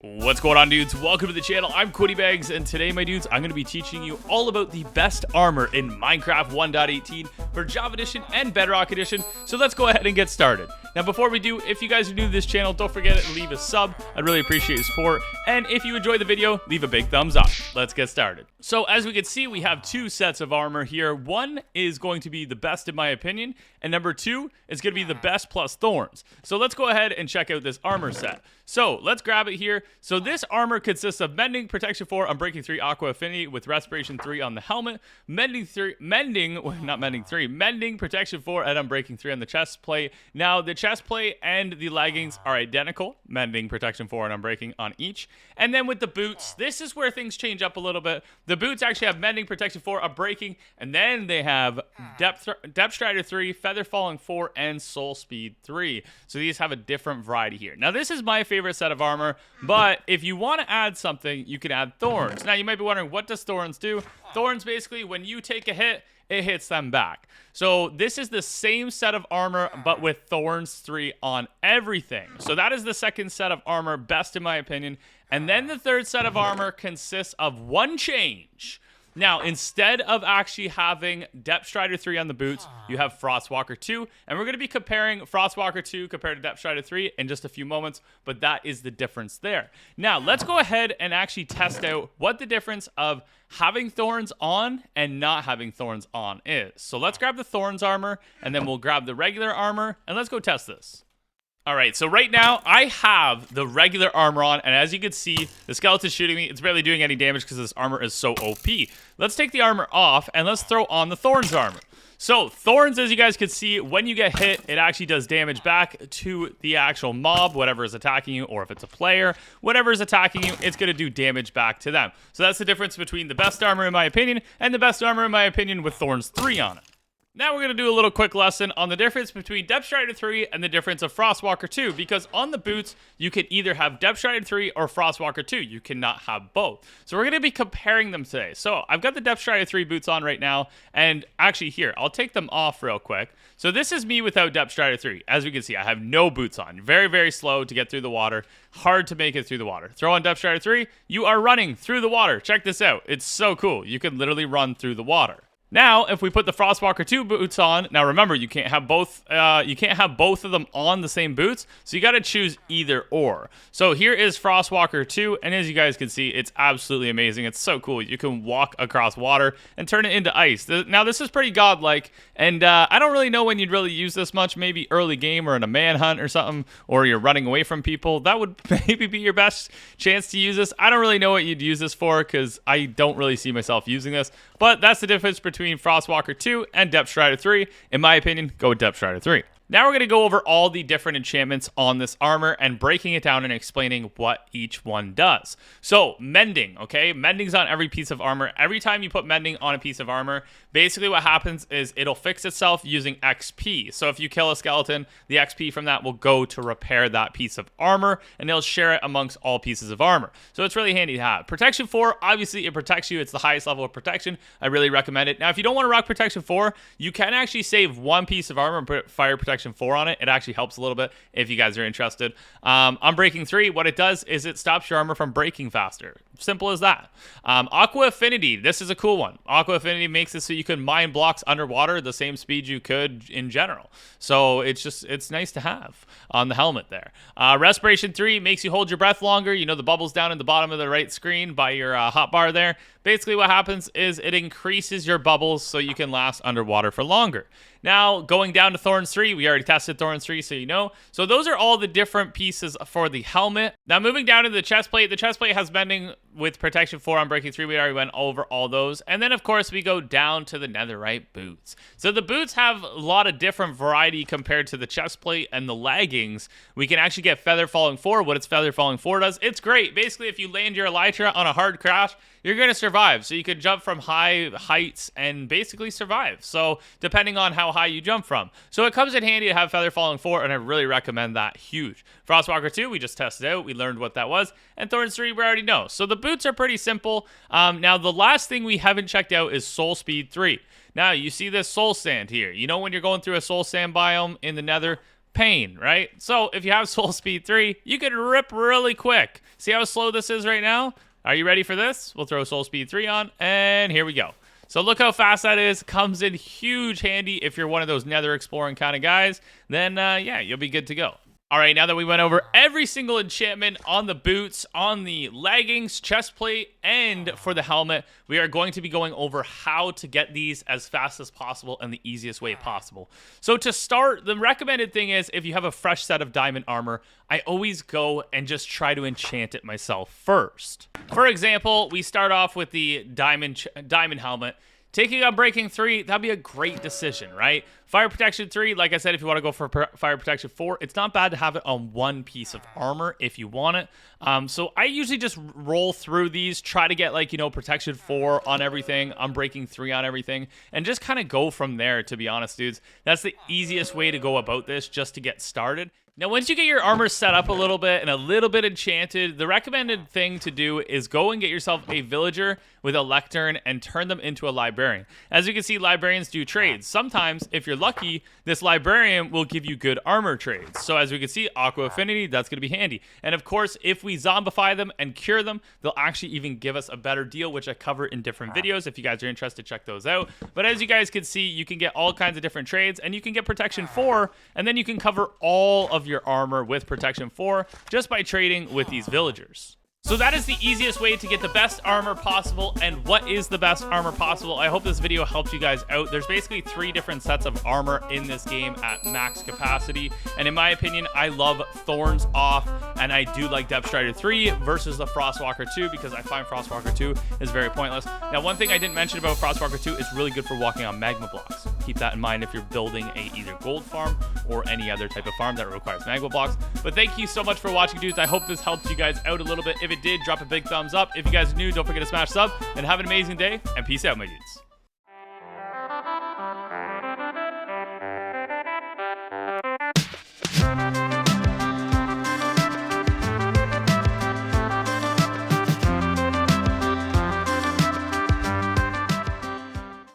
What's going on, dudes? Welcome to the channel. I'm QuittyBags, and today, my dudes, I'm going to be teaching you all about the best armor in Minecraft 1.18 for Java Edition and Bedrock Edition. So let's go ahead and get started. Now, before we do, if you guys are new to this channel, don't forget to leave a sub. I'd really appreciate your support. And if you enjoy the video, leave a big thumbs up. Let's get started. So as we can see, we have two sets of armor here. One is going to be the best in my opinion, and number two is going to be the best plus thorns. So let's go ahead and check out this armor set. So let's grab it here. So this armor consists of Mending, Protection 4, Unbreaking 3, Aqua Affinity with Respiration 3 on the helmet, Mending, Protection 4, and Unbreaking 3 on the chest plate. Now the chest plate and the leggings are identical, Mending, Protection 4, and Unbreaking on each. And then with the boots, this is where things change up a little bit. The boots actually have Mending, Protection 4, Unbreaking, and then they have Depth Strider 3, Feather Falling 4, and Soul Speed 3. So these have a different variety here. Now this is my favorite set of armor, but if you want to add something, you can add thorns. Now you might be wondering, what does thorns do? Thorns, basically, when you take a hit, it hits them back. So this is the same set of armor, but with Thorns 3 on everything. So that is the second set of armor, best in my opinion. And then the third set of armor consists of one change. Now, instead of actually having Depth Strider 3 on the boots, you have Frostwalker 2. And we're going to be comparing Frostwalker 2 compared to Depth Strider 3 in just a few moments, but that is the difference there. Now, let's go ahead and actually test out what the difference of having thorns on and not having thorns on is. So let's grab the thorns armor, and then we'll grab the regular armor, and let's go test this. All right, so right now I have the regular armor on, and as you can see, the skeleton's shooting me. It's barely doing any damage because this armor is so OP. Let's take the armor off, and let's throw on the thorns armor. So thorns, as you guys can see, when you get hit, it actually does damage back to the actual mob, whatever is attacking you, or if it's a player, whatever is attacking you, it's going to do damage back to them. So that's the difference between the best armor, in my opinion, and the best armor, in my opinion, with Thorns 3 on it. Now we're going to do a little quick lesson on the difference between Depth Strider 3 and the difference of Frostwalker 2, because on the boots, you can either have Depth Strider 3 or Frostwalker 2. You cannot have both. So we're going to be comparing them today. So I've got the Depth Strider 3 boots on right now, and actually here, I'll take them off real quick. So this is me without Depth Strider 3. As we can see, I have no boots on. Very, very slow to get through the water. Hard to make it through the water. Throw on Depth Strider 3, you are running through the water. Check this out. It's so cool. You can literally run through the water. Now, if we put the Frostwalker 2 boots on, now remember, you can't have both of them on the same boots, so you got to choose either or. So here is Frostwalker 2, and as you guys can see, it's absolutely amazing. It's so cool. You can walk across water and turn it into ice. Now, this is pretty godlike, and I don't really know when you'd really use this much. Maybe early game or in a manhunt or something, or you're running away from people. That would maybe be your best chance to use this. I don't really know what you'd use this for, because I don't really see myself using this, but that's the difference between Frostwalker 2 and Depth Strider 3. In my opinion, go with Depth Strider 3. Now we're going to go over all the different enchantments on this armor and breaking it down and explaining what each one does. So, Mending, okay? Mending's on every piece of armor. Every time you put Mending on a piece of armor, basically what happens is it'll fix itself using XP. So if you kill a skeleton, the XP from that will go to repair that piece of armor, and it'll share it amongst all pieces of armor. So it's really handy to have. Protection 4, obviously it protects you. It's the highest level of protection. I really recommend it. Now, if you don't want to rock Protection 4, you can actually save one piece of armor and put Fire Protection 4 on it. It actually helps a little bit if you guys are interested. Unbreaking 3, what it does is it stops your armor from breaking faster. Simple as that. Aqua Affinity, this is a cool one. Aqua Affinity makes it so you can mine blocks underwater the same speed you could in general. So it's nice to have on the helmet there. Respiration 3 makes you hold your breath longer. You know the bubbles down in the bottom of the right screen by your hotbar there. Basically what happens is it increases your bubbles so you can last underwater for longer. Now, going down to Thorns 3, we already tested Thorns 3, so you know. So those are all the different pieces for the helmet. Now, moving down to the chest plate has Mending with Protection 4 on Breaking 3. We already went over all those. And then, of course, we go down to the netherite boots. So the boots have a lot of different variety compared to the chest plate and the leggings. We can actually get Feather Falling 4. What its Feather Falling 4 does, it's great. Basically, if you land your elytra on a hard crash, you're going to survive. So you can jump from high heights and basically survive. So depending on how high you jump from. So it comes in handy to have Feather Falling 4, and I really recommend that huge. Frostwalker 2, we just tested out. We learned what that was. And Thorns 3, we already know. So the boots are pretty simple. Now, the last thing we haven't checked out is Soul Speed 3. Now, you see this soul sand here. You know when you're going through a soul sand biome in the nether, pain, right? So if you have Soul Speed 3, you can rip really quick. See how slow this is right now? Are you ready for this? We'll throw Soul Speed 3 on, and here we go. So look how fast that is. Comes in huge handy if you're one of those nether exploring kind of guys. Then, yeah, you'll be good to go. All right, now that we went over every single enchantment on the boots, on the leggings, chest plate, and for the helmet, we are going to be going over how to get these as fast as possible and the easiest way possible. So to start, the recommended thing is if you have a fresh set of diamond armor, I always go and just try to enchant it myself first. For example, we start off with the diamond helmet. Taking Unbreaking 3, that'd be a great decision, right? Fire Protection 3, like I said, if you want to go for Fire Protection 4, it's not bad to have it on one piece of armor if you want it. So I usually just roll through these, try to get, like, you know, Protection 4 on everything, Unbreaking 3 on everything, and just kind of go from there, to be honest, dudes. That's the easiest way to go about this, just to get started. Now, once you get your armor set up a little bit and a little bit enchanted, the recommended thing to do is go and get yourself a villager with a lectern and turn them into a librarian. As you can see, librarians do trades. Sometimes, if you're lucky, this librarian will give you good armor trades. So as we can see, Aqua Affinity, that's going to be handy. And of course, if we zombify them and cure them, they'll actually even give us a better deal, which I cover in different videos. If you guys are interested, check those out. But as you guys can see, you can get all kinds of different trades, and you can get Protection 4, and then you can cover all of your armor with Protection 4 just by trading with these villagers. So that is the easiest way to get the best armor possible. And what is the best armor possible? I hope this video helped you guys out. There's basically 3 different sets of armor in this game at max capacity. And in my opinion, I love Thorns Off, and I do like Depth Strider 3 versus the Frostwalker 2 because I find Frostwalker 2 is very pointless. Now, one thing I didn't mention about Frostwalker 2 is really good for walking on magma blocks. Keep that in mind if you're building a either gold farm or any other type of farm that requires magma blocks. But thank you so much for watching, dudes. I hope this helped you guys out a little bit. If it did, drop a big thumbs up. If you guys are new, don't forget to smash sub, and have an amazing day, and peace out, my dudes.